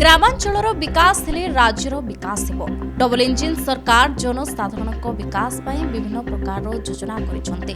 ଗ୍ରାମାଞ୍ଚଳର ବିକାଶ ହେଲେ ରାଜ୍ୟର ବିକାଶ ହେବ। ଡବଲ ଇଞ୍ଜିନ ସରକାର ଜନସାଧାରଣଙ୍କ ବିକାଶ ପାଇଁ ବିଭିନ୍ନ ପ୍ରକାରର ଯୋଜନା କରିଛନ୍ତି।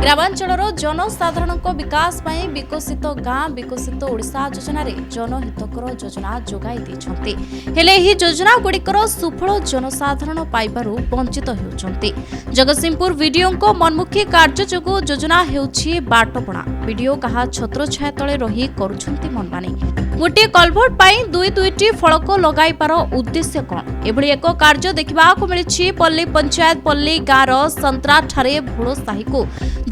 ଗ୍ରାମାଞ୍ଚଳର ଜନସାଧାରଣଙ୍କ ବିକାଶ ପାଇଁ ବିକଶିତ ଗାଁ ବିକଶିତ ଓଡ଼ିଶା ଯୋଜନାରେ ଜନହିତକର ଯୋଜନା ଯୋଗାଇ ଦେଇଛନ୍ତି। ହେଲେ ଏହି ଯୋଜନାଗୁଡ଼ିକର ସୁଫଳ ଜନସାଧାରଣ ପାଇବାରୁ ବଞ୍ଚିତ ହେଉଛନ୍ତି। ଜଗତସିଂହପୁର ଭିଡିଓଙ୍କ ମନମୁଖୀ କାର୍ଯ୍ୟ ଯୋଗୁଁ ଯୋଜନା ହେଉଛି ବାଟପଣା। ଭିଡିଓ କାହା ଛତ୍ରଛାୟା ତଳେ ରହି କରୁଛନ୍ତି ମନମାନି। ଗୋଟିଏ କଲଭର୍ଟ ପାଇଁ ଦୁଇଟି ଫଳକ ଲଗାଇବାର ଉଦ୍ଦେଶ୍ୟ କ'ଣ? ଏଭଳି ଏକ କାର୍ଯ୍ୟ ଦେଖିବାକୁ ମିଳିଛି ପଲ୍ଲୀ ପଞ୍ଚାୟତ ପଲ୍ଲୀ ଗାଁର ସନ୍ତ୍ରାଠାରେ ଭୋଳ ସାହିକୁ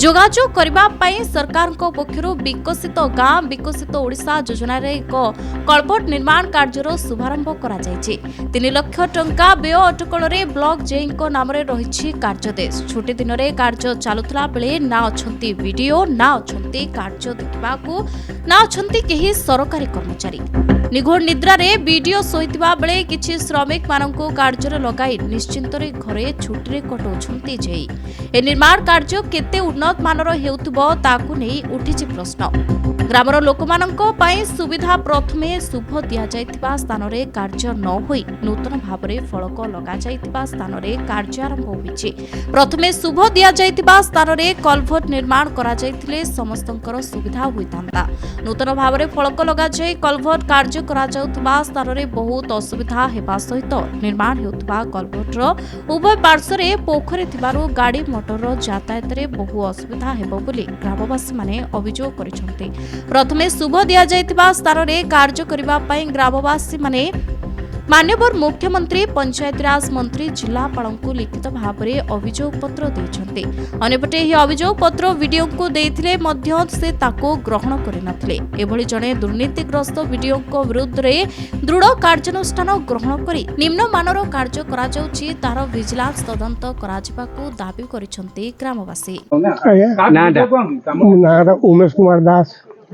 ଯୋଗାଯୋଗ କରିବା ପାଇଁ ସରକାରଙ୍କ ପକ୍ଷରୁ ବିକଶିତ ଗାଁ ବିକଶିତ ଓଡ଼ିଶା ଯୋଜନାରେ ଏକ କଲଭର୍ଟ ନିର୍ମାଣ କାର୍ଯ୍ୟର ଶୁଭାରମ୍ଭ କରାଯାଇଛି। 3 ଲକ୍ଷ ଟଙ୍କା ବ୍ୟୟ ଅଟକଳରେ ବ୍ଲକ ଜେଇଙ୍କ ନାମରେ ରହିଛି କାର୍ଯ୍ୟଦେଶ। ଛୁଟି ଦିନରେ କାର୍ଯ୍ୟ ଚାଲୁଥିଲା ବେଳେ ନା ଅଛନ୍ତି ଭିଡିଓ ନା ଅଛନ୍ତି କାର୍ଯ୍ୟ ଦେଖିବାକୁ ନା ଅଛନ୍ତି କେହି ସରକାରୀ କର୍ମଚାରୀ। ନିଘୋଡ଼ ନିଦ୍ରାରେ ଭିଡିଓ ଶୋଇଥିବା ବେଳେ କିଛି ଶ୍ରମିକ ମାନଙ୍କୁ କାର୍ଯ୍ୟରେ ଲଗାଇ ନିଶ୍ଚିନ୍ତରେ ଘରେ ଛୁଟିରେ କଟାଉଛନ୍ତି ଜେଇ। ଏ ନିର୍ମାଣ କାର୍ଯ୍ୟ କେତେ ଉନ୍ନତ ମାନର ହେଉଥିବ ତାକୁ ନେଇ ଉଠିଛି ପ୍ରଶ୍ନ। ଗ୍ରାମର ଲୋକମାନଙ୍କ ପାଇଁ ସୁବିଧା ପ୍ରଥମେ ଶୁଭ ଦିଆଯାଇଥିବା ସ୍ଥାନରେ କାର୍ଯ୍ୟ ନ ହୋଇ ନୂତନ ଭାବରେ ଫଳକ ଲଗାଯାଇଥିବା ସ୍ଥାନରେ କାର୍ଯ୍ୟ ଆରମ୍ଭ ହୋଇଛି। ପ୍ରଥମେ ଶୁଭ ଦିଆଯାଇଥିବା ସ୍ଥାନରେ କଲଭର୍ଟ ନିର୍ମାଣ କରାଯାଇଥିଲେ ସମସ୍ତଙ୍କର ସୁବିଧା ହୋଇଥାନ୍ତା। ନୂତନ ଭାବରେ ଫଳକ ଲଗାଯାଇ କଲଭର୍ଟ କାର୍ଯ୍ୟ କରାଯାଉଥିବା ସ୍ଥାନରେ ବହୁତ ଅସୁବିଧା ହେବା ସହିତ ନିର୍ମାଣ ହେଉଥିବା କଲଭର୍ଟର ଉଭୟ ପାର୍ଶ୍ୱରେ ପୋଖରୀ ଥିବାରୁ ଗାଡ଼ି ମଟରର ଯାତାୟାତରେ ବହୁ ଅସୁବିଧା ହେବ ବୋଲି ଗ୍ରାମବାସୀମାନେ ଅଭିଯୋଗ କରିଛନ୍ତି। ପ୍ରଥମେ ଶୁଭ ଦିଆଯାଇଥିବା ସ୍ଥାନରେ କାର୍ଯ୍ୟ କରିବା ପାଇଁ ଗ୍ରାମବାସୀମାନେ ମାନ୍ୟବର ମୁଖ୍ୟମନ୍ତ୍ରୀ ପଞ୍ଚାୟତିରାଜ ମନ୍ତ୍ରୀ ଜିଲ୍ଲାପାଳଙ୍କୁ ଲିଖିତ ଭାବରେ ଅଭିଯୋଗ ପତ୍ର ଦେଇଛନ୍ତି। ଅନ୍ୟପଟେ ଏହି ଅଭିଯୋଗ ପତ୍ର ଭିଡିଓଙ୍କୁ ଦେଇଥିଲେ ମଧ୍ୟ ସେ ତାକୁ ଗ୍ରହଣ କରିନଥିଲେ। ଏଭଳି ଜଣେ ଦୁର୍ନୀତିଗ୍ରସ୍ତ ଭିଡିଓଙ୍କ ବିରୁଦ୍ଧରେ ଦୃଢ଼ କାର୍ଯ୍ୟାନୁଷ୍ଠାନ ଗ୍ରହଣ କରି ନିମ୍ନମାନର କାର୍ଯ୍ୟ କରାଯାଉଛି ତାହାର ଭିଜିଲାନ୍ସ ତଦନ୍ତ କରାଯିବାକୁ ଦାବି କରିଛନ୍ତି ଗ୍ରାମବାସୀ। उमेश कुमार दास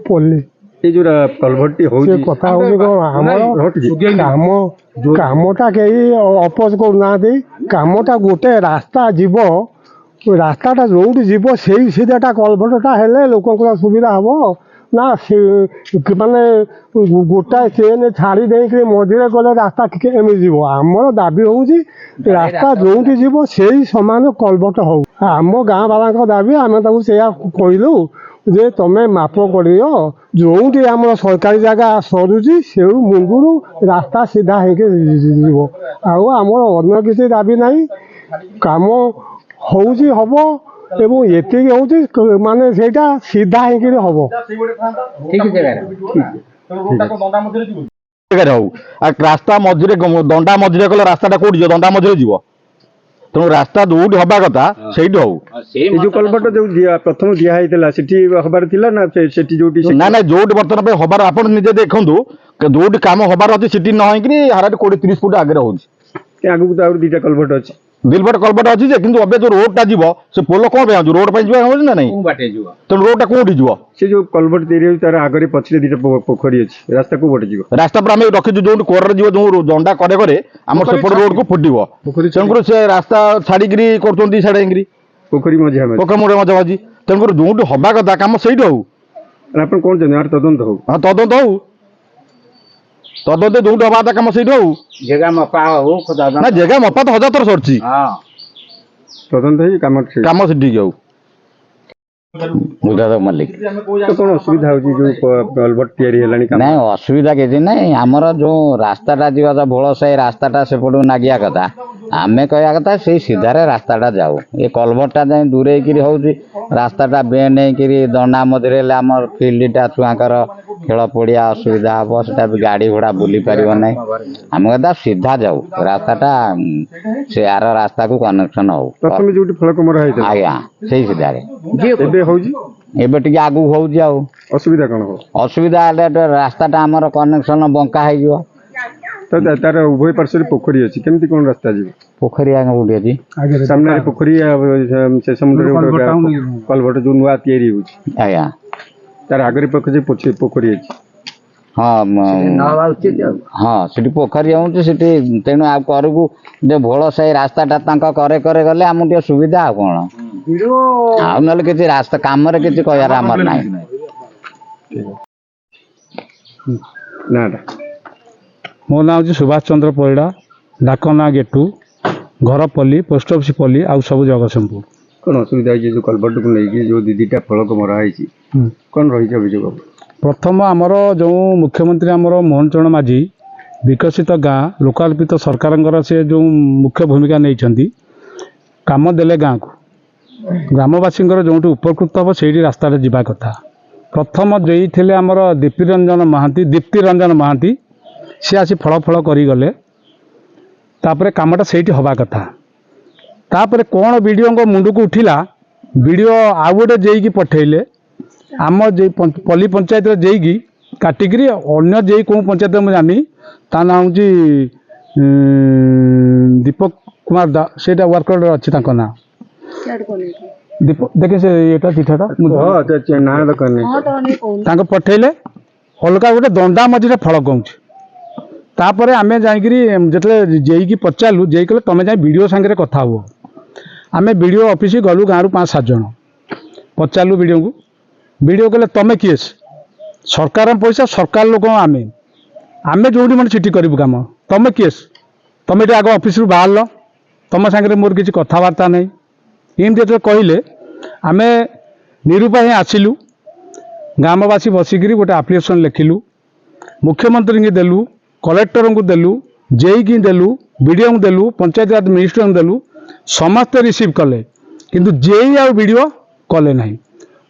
पल्ली ये जो कलभट्टी से कथा कामटा कहीं अपोज करूना कामटा गोटे रास्ता जीव रास्ताटा जो जीव से सीधाटा कलभट्टा हेले लोक सुविधा हम ना माने गोटाए चेन छाड़ी देकर मझे गले रास्ता केमी जीव आमर दाबी हूँ रास्ता जो जीव से समान कलभट हो आम गाँ बाला दाबी आम कहलु जे तमें माप कर जो आम सरकारी जगह सरुची से मुंडू रास्ता सीधा हो आमर अन्य किसी दाबी ना कम हम एवं ये माने सेटा सीधा हम रास्ता मझे दंडा मझे कले रास्ता कौट दंडा मझे जीव तेणु रास्ता जो हवा कथा से जो कलभट जो प्रथम दिखाई हबार ना ना जो बर्तमान हबार आप निजे देखु जो कम हबार अच्छी से न हार 20-30 फुट आगे हो आगे तो 2टा कलभट अच्छी 2 कलभट अच्छी कि जो रोडटा जीव से पोल कौन रोड पर ना नहीं तेणु रोडटा कौटी जीव से जो कलभट तैयारी तार आगे पछे 2टा पोखरी अच्छी रास्ता को बटे जीव रास्ता पर आम रखी जो कोर जीव जो दंडा करे आम सेपट रोड को फुटब तेणुकर से रास्ता छाड़ी कर पोखरी मझामझी तेणुकर जो हवा कथा कम से कौन चाहते तदंत हो तदंत हो तदंत जो हवा कथा कम से जगह मपा हो ना जगह मपा तो 1000 थर सरची तदंत कम से ठीक हो मल्लिक तो कौन असुविधा हो कलभट ना असुविधा किसी ना आमर जो रास्ता जीवा भोल साई रास्ता सेपट नागिया कथा आम कह कथा से सीधारे रास्ता जाऊ ये कलभटा जाए दूरे हो रास्ता बेंड होकर दंडा मझे आम फिल्डटा छुआकर खेल पड़िया असुविधा हम से गाड़ी घोड़ा बुली पार ना आम कहता सीधा जाऊ रास्ता से आर रास्ता को कनेक्शन हो आज्ञा से सीधारे एबे टिके आगु हो असुविधा कौन हो असुविधा रास्ता आमर कनेक्शन बंका हो तार उभय पार्श्व पोखरी अच्छी केमती कौन रास्ता जी पोखरी आगे उठी अच्छी सामने पोखरी से समुद्र कलभट जो नुआ तैयारी हो तार आगे पोखरी पोखरी अच्छी हाँ हाँ से पोखरी हो तेणु करकू जो भोल साई रास्ता करे करे गले आम सुविधा आ कौन आ ना कि रास्ता कम किसी कहार आमर ना ମୋ ନାଁ ହେଉଛି ସୁଭାଷ ଚନ୍ଦ୍ର ପରିଡ଼ା, ଡାକନା ଗେଟୁ, ଘର ପଲ୍ଲୀ, ପୋଷ୍ଟ ଅଫିସ୍ ପଲ୍ଲୀ, ଆଉ ସବୁ ଜଗତସିଂହପୁର। କ'ଣ ଅସୁବିଧା ହେଇଛି ଯେଉଁ କଲଭର୍ଟକୁ ନେଇକି ଯେଉଁ ଦିଟା ଫଳକ ମରା ହେଇଛି କ'ଣ ରହିଛି ଅଭିଯୋଗ? ପ୍ରଥମ ଆମର ଯେଉଁ ମୁଖ୍ୟମନ୍ତ୍ରୀ ଆମର ମୋହନ ଚରଣ ମାଝୀ ବିକଶିତ ଗାଁ ଲୋକାର୍ପିତ ସରକାରଙ୍କର ସେ ଯେଉଁ ମୁଖ୍ୟ ଭୂମିକା ନେଇଛନ୍ତି, କାମ ଦେଲେ ଗାଁକୁ, ଗ୍ରାମବାସୀଙ୍କର ଯେଉଁଠି ଉପକୃତ ହେବ ସେଇଠି ରାସ୍ତାରେ ଯିବା କଥା। ପ୍ରଥମ ଦେଇଥିଲେ ଆମର ଦୀପ୍ତି ରଞ୍ଜନ ମହାନ୍ତି, ସେ ଆସି ଫଳ କରିଗଲେ। ତାପରେ କାମଟା ସେଇଠି ହେବା କଥା। ତାପରେ କ'ଣ ବିଡ଼ିଓଙ୍କ ମୁଣ୍ଡକୁ ଉଠିଲା, ବିଡ଼ିଓ ଆଉ ଗୋଟେ ଜେଇକି ପଠେଇଲେ, ଆମ ପଲ୍ଲୀ ପଞ୍ଚାୟତରେ ଜେଇକି କାଟିକିରି ଅନ୍ୟ ଜେଇ କେଉଁ ପଞ୍ଚାୟତରେ ମୁଁ ଜାଣିନି, ତା ନାଁ ହେଉଛି ଦୀପକ କୁମାର ଦା, ସେଇଟା ୱାର୍କର ଅଛି ତାଙ୍କ ନାଁ। ଦେଖେ ସେ ଏଇଟା ଚିଠାଟା ନାଁ ଦରକାର ନାହିଁ, ତାଙ୍କୁ ପଠେଇଲେ, ଅଲଗା ଗୋଟେ ଦଣ୍ଡା ମଝିରେ ଫଳ କହୁଛି। ତାପରେ ଆମେ ଯାଇକିରି ଯେତେବେଳେ ଜେଇକି ପଚାରିଲୁ, ଜେଇ କହିଲେ ତମେ ଯାଇ ବିଡ଼ିଓ ସାଙ୍ଗରେ କଥା ହୁଅ। ଆମେ ବିଡ଼ିଓ ଅଫିସ ଗଲୁ, ଗାଁରୁ 5-7 ଜଣ ପଚାରିଲୁ ବିଡ଼ିଓଙ୍କୁ। ବିଡ଼ିଓ କହିଲେ ତମେ କିଏ? ସରକାର ପଇସା, ସରକାର ଲୋକ ଆମେ ଯେଉଁଠି ମାନେ ସେଠି କରିବୁ କାମ। ତମେ କିଏ? ତମେ ଏଠି ଆଗ ଅଫିସରୁ ବାହାରିଲ, ତମ ସାଙ୍ଗରେ ମୋର କିଛି କଥାବାର୍ତ୍ତା ନାହିଁ। ଏମିତି ଯେତେବେଳେ କହିଲେ, ଆମେ ନିରୁପାୟ ହିଁ ଆସିଲୁ। ଗ୍ରାମବାସୀ ବସିକିରି ଗୋଟେ ଆପ୍ଲିକେସନ୍ ଲେଖିଲୁ, ମୁଖ୍ୟମନ୍ତ୍ରୀଙ୍କୁ ଦେଲୁ, କଲେକ୍ଟରଙ୍କୁ ଦେଲୁ, ଜେଇକି ଦେଲୁ, ବିଡ଼ିଓଙ୍କୁ ଦେଲୁ, ପଞ୍ଚାୟତ ମିନିଷ୍ଟରଙ୍କୁ ଦେଲୁ। ସମସ୍ତେ ରିସିଭ୍ କଲେ, କିନ୍ତୁ ଜେଇ ଆଉ ବିଡ଼ିଓ କଲେ ନାହିଁ।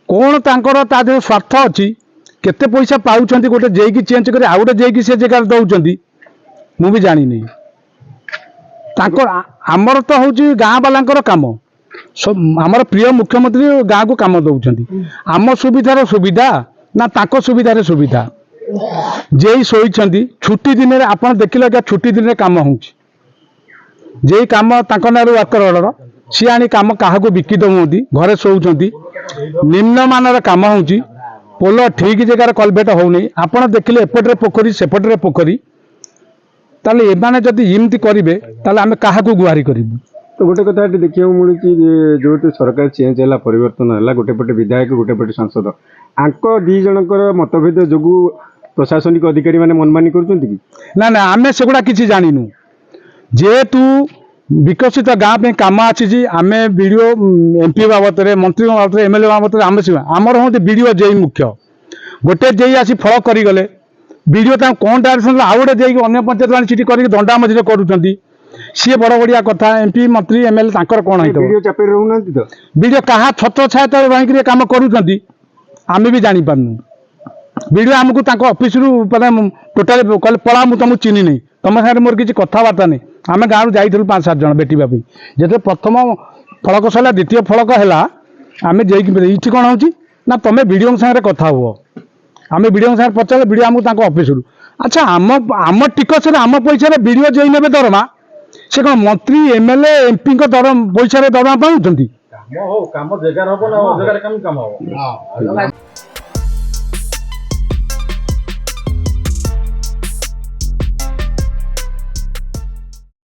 କ'ଣ ତାଙ୍କର ତା ଦେହରେ ସ୍ୱାର୍ଥ ଅଛି? କେତେ ପଇସା ପାଉଛନ୍ତି ଗୋଟେ ଜେଇକି ଚେଞ୍ଜ କରି ଆଉ ଗୋଟେ ଜେଇକି ସେ ଜାଗାରେ ଦେଉଛନ୍ତି, ମୁଁ ବି ଜାଣିନି। ତାଙ୍କର ଆମର ତ ହେଉଛି ଗାଁ ବାଲାଙ୍କର କାମ। ଆମର ପ୍ରିୟ ମୁଖ୍ୟମନ୍ତ୍ରୀ ଗାଁକୁ କାମ ଦେଉଛନ୍ତି। ଆମ ସୁବିଧାର ସୁବିଧା ନା ତାଙ୍କ ସୁବିଧାରେ ସୁବିଧା? ଜେଇ ଶୋଇଛନ୍ତି ଛୁଟି ଦିନରେ, ଆପଣ ଦେଖିଲେ ଆଜ୍ଞା ଛୁଟି ଦିନରେ କାମ ହେଉଛି। ଜେଇ କାମ ତାଙ୍କ ନାଁରେ ୱାର୍କର ଅର୍ଡ଼ର, ସିଏ ଆଣି କାମ କାହାକୁ ବିକି ଦେଉଛନ୍ତି, ଘରେ ଶୋଉଛନ୍ତି। ନିମ୍ନମାନର କାମ ହେଉଛି, ପୋଲ ଠିକ୍ ଜାଗାରେ କଲଭେଟ ହେଉନି। ଆପଣ ଦେଖିଲେ ଏପଟରେ ପୋଖରୀ, ସେପଟରେ ପୋଖରୀ। ତାହେଲେ ଏମାନେ ଯଦି ଏମିତି କରିବେ, ତାହେଲେ ଆମେ କାହାକୁ ଗୁହାରି କରିବୁ? ତ ଗୋଟେ କଥା ଏଠି ଦେଖିବାକୁ ମିଳୁଛି ଯେ ଯେହେତୁ ସରକାର ଚେଞ୍ଜ ହେଲା, ପରିବର୍ତ୍ତନ ହେଲା, ଗୋଟେ ପଟେ ବିଧାୟକ, ଗୋଟେ ପଟେ ସାଂସଦ, ଆଙ୍କ 2 ଜଣଙ୍କର ମତଭେଦ ଯୋଗୁଁ ପ୍ରଶାସନିକ ଅଧିକାରୀ ମାନେ ମନମାନି କରୁଛନ୍ତି କି? ନା, ଆମେ ସେଗୁଡ଼ା କିଛି ଜାଣିନୁ। ଯେହେତୁ ବିକଶିତ ଗାଁ ପାଇଁ କାମ ଆସିଛି, ଆମେ ବିଡ଼ିଓ MP ବାବଦରେ, ମନ୍ତ୍ରୀଙ୍କ ବାବଦରେ, MLA ବାବଦରେ ଆମର ହୁଅନ୍ତି ବିଡ଼ିଓ ଜେଇ ମୁଖ୍ୟ। ଗୋଟେ ଜେଇ ଆସି ଫଳ କରିଗଲେ, ବିଡ଼ିଓ ତାଙ୍କୁ କ'ଣ ଡାଇରେକ୍ସନ୍, ଆଉ ଗୋଟେ ଜେଇକି ଅନ୍ୟ ପଞ୍ଚାୟତ ଆଣି ସେଠି କରିକି ଦଣ୍ଡା ମଝିରେ କରୁଛନ୍ତି। ସିଏ ବଡ଼ ବଢ଼ିଆ କଥା, MP ମନ୍ତ୍ରୀ MLA ତାଙ୍କର କ'ଣ ହେଇଥିବ? ବିଡ଼ିଓ ଚାପରେ ରହୁନାହାନ୍ତି ତ? ବିଡ଼ିଓ କାହା ଛତ୍ର ଛାୟା ତଳେ ରହିକିରି କାମ କରୁଛନ୍ତି ଆମେ ବି ଜାଣିପାରୁନୁ। ବିଡ଼ିଓ ଆମକୁ ତାଙ୍କ ଅଫିସରୁ ମାନେ ଟୋଟାଲି କହିଲେ ପଳା, ମୁଁ ତୁମକୁ ଚିହ୍ନି ନାହିଁ, ତମ ସାଙ୍ଗରେ ମୋର କିଛି କଥାବାର୍ତ୍ତା ନାହିଁ। ଆମେ ଗାଁରୁ ଯାଇଥିଲୁ 5-7 ଜଣ ଭେଟିବା ପାଇଁ। ଯେତେବେଳେ ପ୍ରଥମ ଫଳକ ସରିଲା, ଦ୍ୱିତୀୟ ଫଳକ ହେଲା, ଆମେ ଯାଇକି ଏଇଠି କ'ଣ ହେଉଛି ନା ତମେ ବିଡ଼ିଓଙ୍କ ସାଙ୍ଗରେ କଥା ହୁଅ। ଆମେ ବିଡ଼ିଓଙ୍କ ସାଙ୍ଗରେ ପଚାରିଲେ, ବିଡ଼ିଓ ଆମକୁ ତାଙ୍କ ଅଫିସରୁ। ଆଚ୍ଛା, ଆମ ଟିକସରେ, ଆମ ପଇସାରେ ବିଡ଼ିଓ ଜେଇ ନେବେ ଦରମା, ସେ କ'ଣ ମନ୍ତ୍ରୀ MLA MPଙ୍କ ପଇସାରେ ଦରମା ପାଉଛନ୍ତି? କାମ ଜାଗାରେ ହବ ନା, ଜାଗାରେ କାମ ହବ।